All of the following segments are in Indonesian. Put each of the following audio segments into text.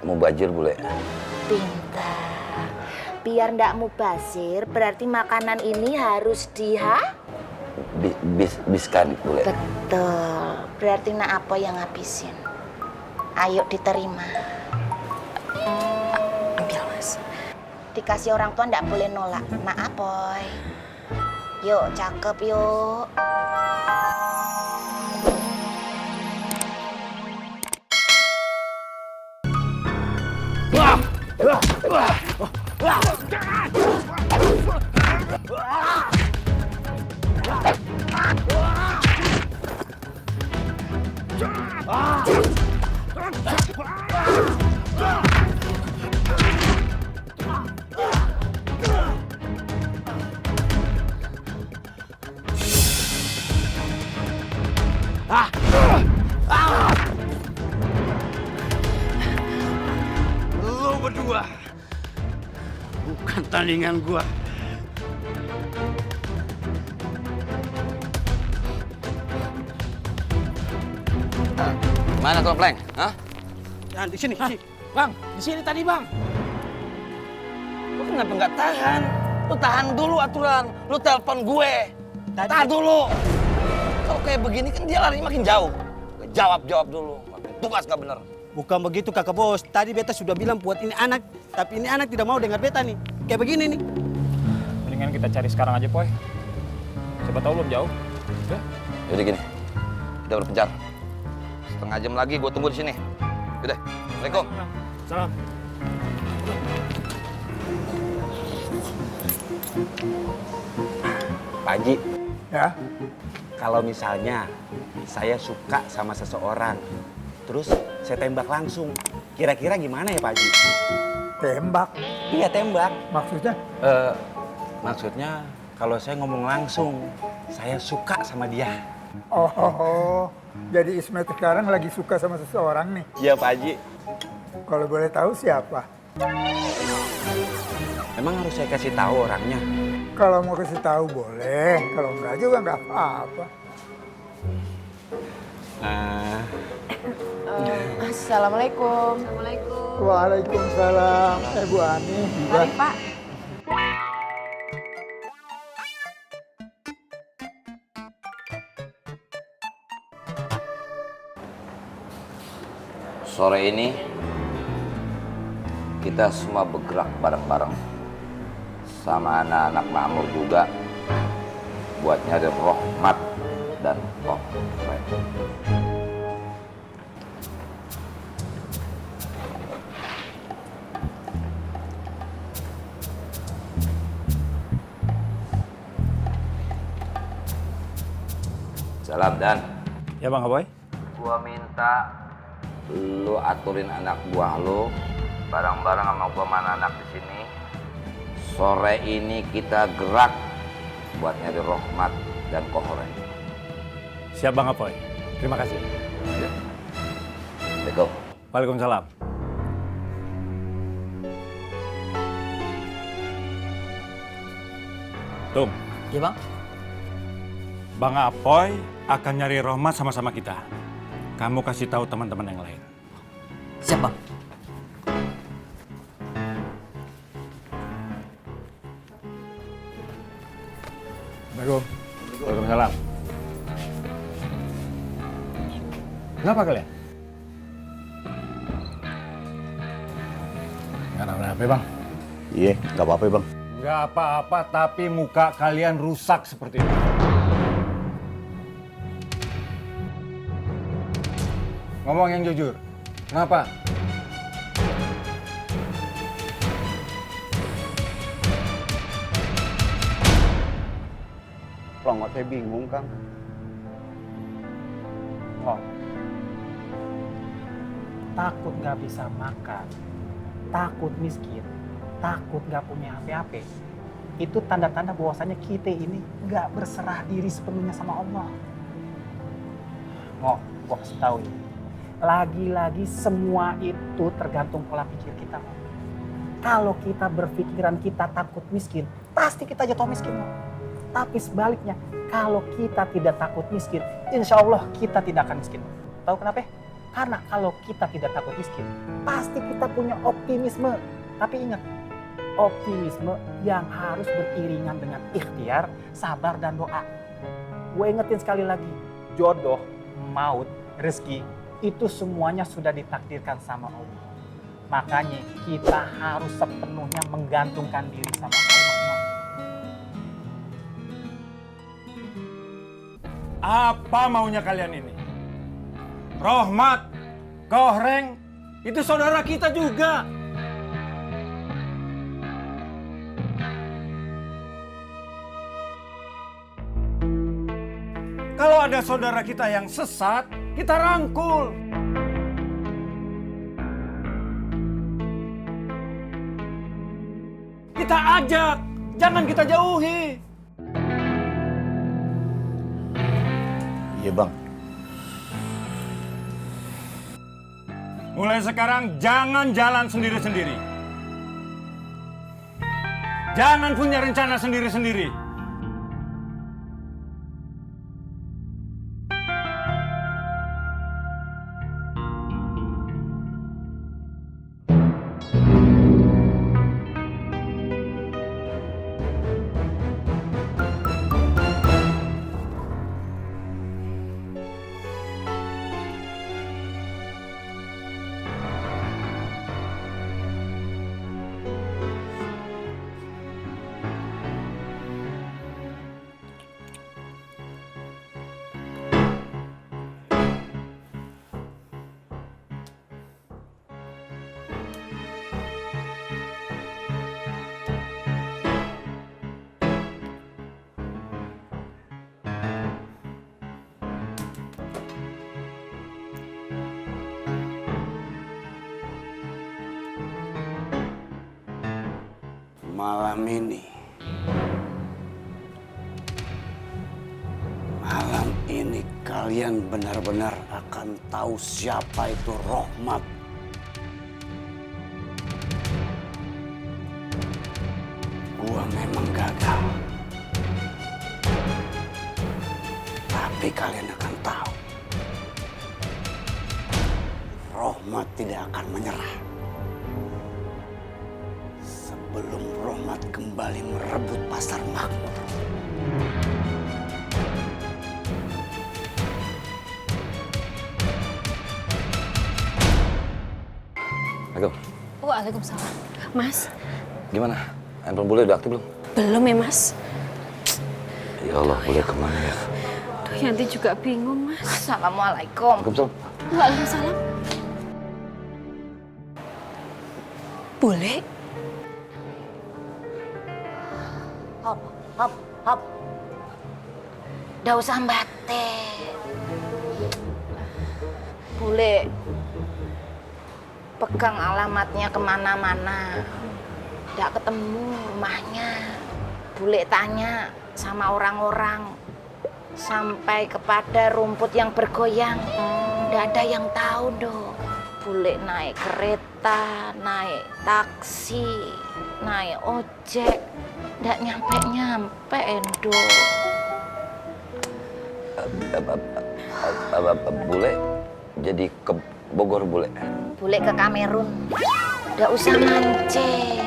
mau bajir boleh? Pintar. Biar ndak mubazir, berarti makanan ini harus Biskan boleh? Betul. Berarti nak apa yang ngabisin? Ayo diterima. Ambil mas. Dikasih orang tua ndak boleh nolak. Nak apoy. Yuk, cakep yuk. Lu berdua bukan tandingan gua. Mana Topleng? Hah? Jangan di sini. Bang, di sini tadi, Bang. Lu kenapa nggak tahan? Lu tahan dulu aturan. Lu telepon gue. Tahan dulu. Kalau kayak begini kan dia lari makin jauh. Jawab dulu. Tugas nggak bener. Bukan begitu kakak bos. Tadi beta sudah bilang buat ini anak, tapi ini anak tidak mau dengar beta nih. Kayak begini nih. Mendingan kita cari sekarang aja, Poy. Siapa tahu belum jauh. Ya? Jadi gini, kita berpencar. Setengah jam lagi gue tunggu di sini. Udah, Assalamualaikum. Salam. Pak Haji, Ya, kalau misalnya saya suka sama seseorang, terus saya tembak langsung, kira-kira gimana ya Pak Haji? tembak. Iya tembak. Maksudnya? Maksudnya kalau saya ngomong langsung, saya suka sama dia. Oh, jadi Ismet sekarang lagi suka sama seseorang nih. Iya Pak Haji. Kalau boleh tahu siapa? Emang harus saya kasih tahu orangnya? Kalau mau kasih tahu boleh, kalau enggak juga enggak apa-apa. Assalamualaikum. Assalamualaikum. Waalaikumsalam. Bu Ani juga. Mari Pak. Sore ini kita semua bergerak bareng-bareng sama anak-anak makmur juga buat nyari Rohmat dan Kohret. Salam Dan. Ya Bang Aboy. Gua minta lu aturin anak buah lu bareng-bareng sama gua mana anak di sini. Sore ini kita gerak buat nyari Rohmat dan Kohret. Siap Bang Aboy. Terima kasih. Assalamualaikum. Waalaikumsalam. Tum. Ya bang? Bang Apoy akan nyari Rohmat sama-sama kita. Kamu kasih tahu teman-teman yang lain. Siap bang. Assalamualaikum. Waalaikumsalam. Kenapa kalian? Nggak apa-apa bang. Iya, nggak apa-apa bang. Nggak apa-apa, tapi muka kalian rusak seperti itu. Ngomong yang jujur. Kenapa? Pelongot saya bingung Kang. Oh. Takut nggak bisa makan, takut miskin, takut nggak punya HP-HP. Itu tanda-tanda bahwasanya kita ini nggak berserah diri sepenuhnya sama Allah. Oh, gua kasih tahu ya. Lagi-lagi semua itu tergantung pola pikir kita. Mo. Kalau kita berpikiran kita takut miskin, pasti kita jatuh miskin. Mo. Tapi sebaliknya, kalau kita tidak takut miskin, insya Allah kita tidak akan miskin. Tahu kenapa? Karena kalau kita tidak takut miskin, pasti kita punya optimisme. Tapi ingat, optimisme yang harus beriringan dengan ikhtiar, sabar, dan doa. Gue ingetin sekali lagi, jodoh, maut, rezeki, itu semuanya sudah ditakdirkan sama Allah. Makanya kita harus sepenuhnya menggantungkan diri sama Allah. Apa maunya kalian ini? Rohmat, Gohreng, itu saudara kita juga. Kalau ada saudara kita yang sesat, kita rangkul. Kita ajak, jangan kita jauhi. Iya bang. Mulai sekarang jangan jalan sendiri-sendiri. Jangan punya rencana sendiri-sendiri. Malam ini kalian benar-benar akan tahu siapa itu Rohmat. Gua memang gagal. Tapi kalian akan tahu. Rohmat tidak akan menyerah. Sebelum Rohmat kembali merebut pasar makmur. Assalamualaikum. Waalaikumsalam. Mas, Gimana? Handphone bule udah aktif belum? belum ya mas? Ya Allah, bule kemana ya? Tuh Yanti juga bingung mas. Assalamualaikum. Waalaikumsalam. Waalaikumsalam. Boleh? Hop, hop, hop. Nggak usah batin. Bule, pegang alamatnya kemana-mana. Nggak ketemu rumahnya. Bule tanya sama orang-orang. Sampai kepada rumput yang bergoyang. Nggak ada yang tahu dong. Bule naik kereta, naik taksi, naik ojek. Nggak nyampe-nyampe, Endo. Bule jadi ke Bogor bule. Bule ke Kamerun. Nggak usah mancing.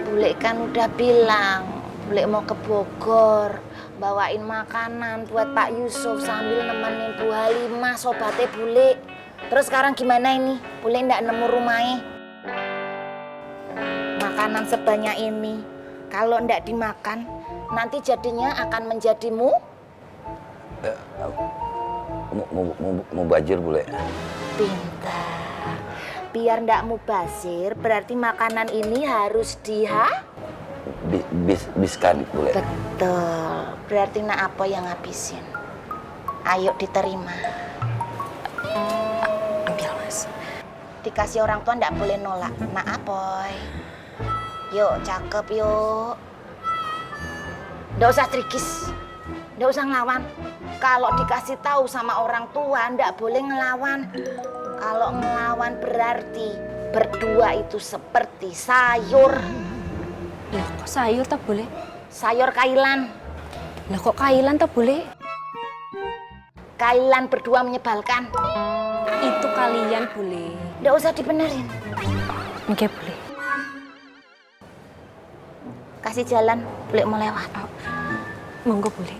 Bule kan udah bilang, bule mau ke Bogor. Bawain makanan buat Pak Yusuf sambil nemenin Bu Halimah, sobatnya bule. Terus sekarang gimana ini? Bule nggak nemu rumahnya. Makanan sebanyak ini, kalau nggak dimakan, nanti jadinya akan menjadimu. Mau bajir bule. Pintar. Biar ndak mubazir, berarti makanan ini harus Biskan bule. Betul. Berarti nak apa yang ngabisin? Ayo diterima. Ambil mas. Dikasih orang tua ndak boleh nolak. Nak apoy. Yuk, cakep yuk. Ndak usah trikis. Ndak usah ngelawan. Kalau dikasih tahu sama orang tua ndak boleh ngelawan. Kalau ngelawan berarti berdua itu seperti sayur. Loh, kok sayur tak boleh? Sayur kailan. Loh, kok kailan tak boleh? Kailan berdua menyebalkan. sekalian boleh. Nggak usah dibenerin. Oke, boleh. Kasih jalan, boleh mau lewat. Monggo boleh.